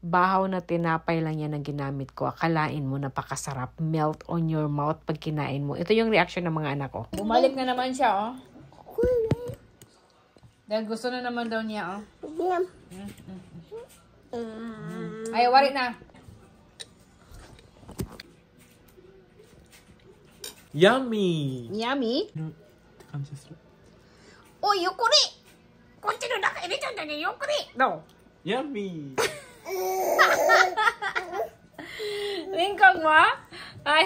Bahaw na tinapay lang yan ang ginamit ko. Akalain mo napakasarap. Melt on your mouth pag kinain mo. Ito yung reaction ng mga anak ko. Bumalik na naman siya, oh. Dahil gusto na naman daw niya, oh. Ay, wari na. Yummy! Yummy? No, I'm just... Oh, yukuri! Continue na kayo dito na yukuri! No. Yummy! Lingkong mo? Hi.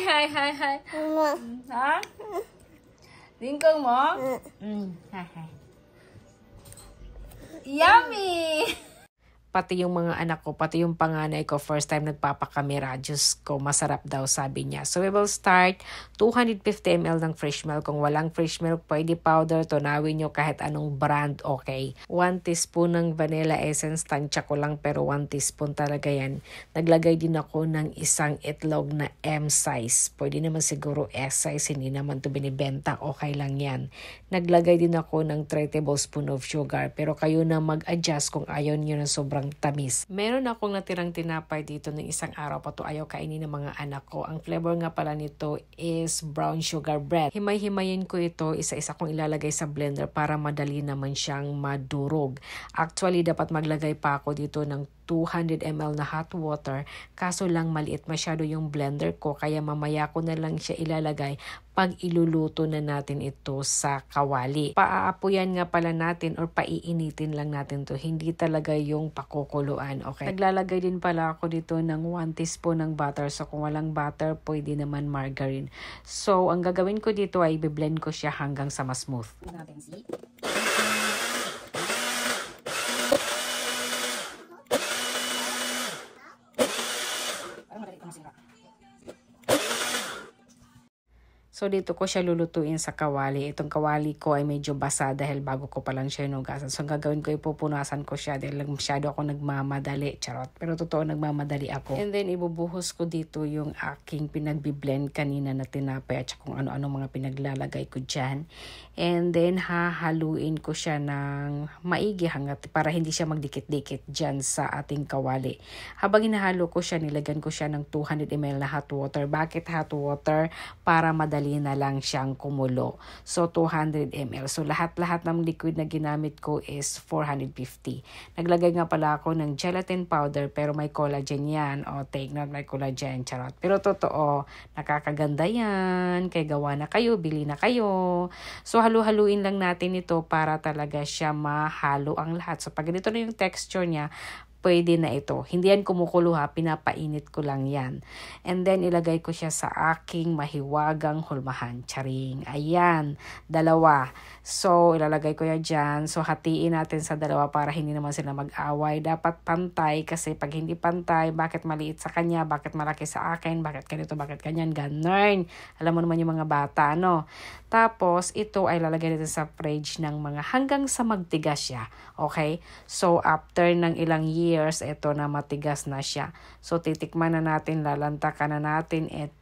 Ha? Lingkong mo? Hi. Yummy! Pati yung mga anak ko, pati yung panganay ko, first time nagpapakamera. Diyos ko, masarap daw, sabi niya. So, we will start 250 ml ng fresh milk. Kung walang fresh milk, pwede powder. Tunawin nyo kahit anong brand, okay. 1 teaspoon ng vanilla essence. Tansya ko lang, pero 1 teaspoon talaga yan. Naglagay din ako ng isang itlog na M size. Pwede naman siguro S size. Hindi naman to binibenta. Okay lang yan. Naglagay din ako ng 3 tablespoon of sugar. Pero kayo na mag-adjust kung ayaw nyo na sobrang tamis. Meron akong natirang tinapay dito ng isang araw pa to ayaw kainin ng mga anak ko. Ang flavor nga pala nito is brown sugar bread. Himay-himayin ko ito, isa-isa kong ilalagay sa blender para madali naman siyang madurog. Actually, dapat maglagay pa ako dito ng 200 ml na hot water, kaso lang maliit masyado yung blender ko, kaya mamaya ko na lang siya ilalagay pag iluluto na natin ito sa kawali. Paaapuyan nga pala natin or paiinitin lang natin to, hindi talaga yung pakukuluan, okay? Naglalagay din pala ako dito ng 1 teaspoon ng butter, so kung walang butter, pwede naman margarine. So, ang gagawin ko dito ay i-blend ko siya hanggang sa mas smooth. So, dito ko siya lulutuin sa kawali. Itong kawali ko ay medyo basa dahil bago ko pa lang siya inugasan. So, ang gagawin ko, ipupunasan ko siya dahil masyado ako nagmamadali. Charot. Pero totoo, nagmamadali ako. And then, ibubuhos ko dito yung aking pinagbiblend kanina na tinapay at kung ano-ano mga pinaglalagay ko dyan. And then, hahaluin ko siya ng maigi hanggat para hindi siya magdikit-dikit dyan sa ating kawali. Habang hinahalo ko siya, nilagyan ko siya ng 200 ml na hot water. Bakit hot water? Para madali na lang siyang kumulo. So, 200 ml. So, lahat-lahat ng liquid na ginamit ko is 450. Naglagay nga pala ako ng gelatin powder pero may collagen yan. O, take note, may collagen. Charot. Pero totoo, nakakaganda yan. Kaya gawa na kayo, bili na kayo. So, halu-haluin lang natin ito para talaga siya mahalo ang lahat. So, pag ganito na yung texture niya, pwede na ito. Hindi yan kumukulo ha, pinapainit ko lang yan. And then, ilagay ko siya sa aking mahiwagang hulmahan. Charing. Ayan. 2. So, ilalagay ko yan dyan. So, hatiin natin sa 2 para hindi naman sila mag-away. Dapat pantay kasi pag hindi pantay, bakit maliit sa kanya, bakit malaki sa akin, bakit ganito, bakit ganyan, ganun. Alam mo naman yung mga bata, no? Tapos, ito ay lalagay natin sa fridge ng mga hanggang sa magtigas siya. Okay? So, after ng ilang years, ito na matigas na siya. So, titikman na natin, lalantakan na natin ito.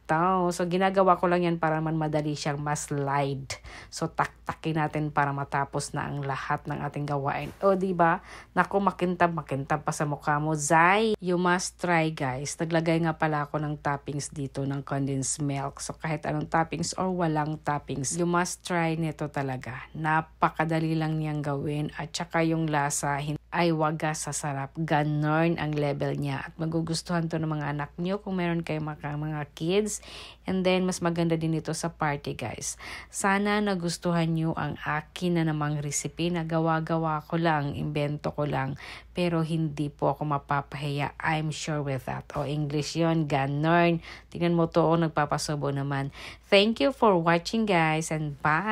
So, ginagawa ko lang yan para man madali siyang ma-slide. So, taktakin natin para matapos na ang lahat ng ating gawain. O, diba? Naku, makintab pa sa mukha mo. Zay, you must try, guys. Naglagay nga pala ako ng toppings dito ng condensed milk. So, kahit anong toppings or walang toppings, you must try nito talaga. Napakadali lang niyang gawin. At saka yung lasa, ay wagas sa sarap. Ganon ang level niya. At magugustuhan to ng mga anak niyo kung meron kayo mga kids. And then, mas maganda din ito sa party, guys. Sana nagustuhan niyo ang akin na namang recipe na gawa-gawa ko lang, invento ko lang. Pero hindi po ako mapapahiya. I'm sure with that. O, English yon, ganon. Tingnan mo to, nagpapasubo naman. Thank you for watching, guys, and bye!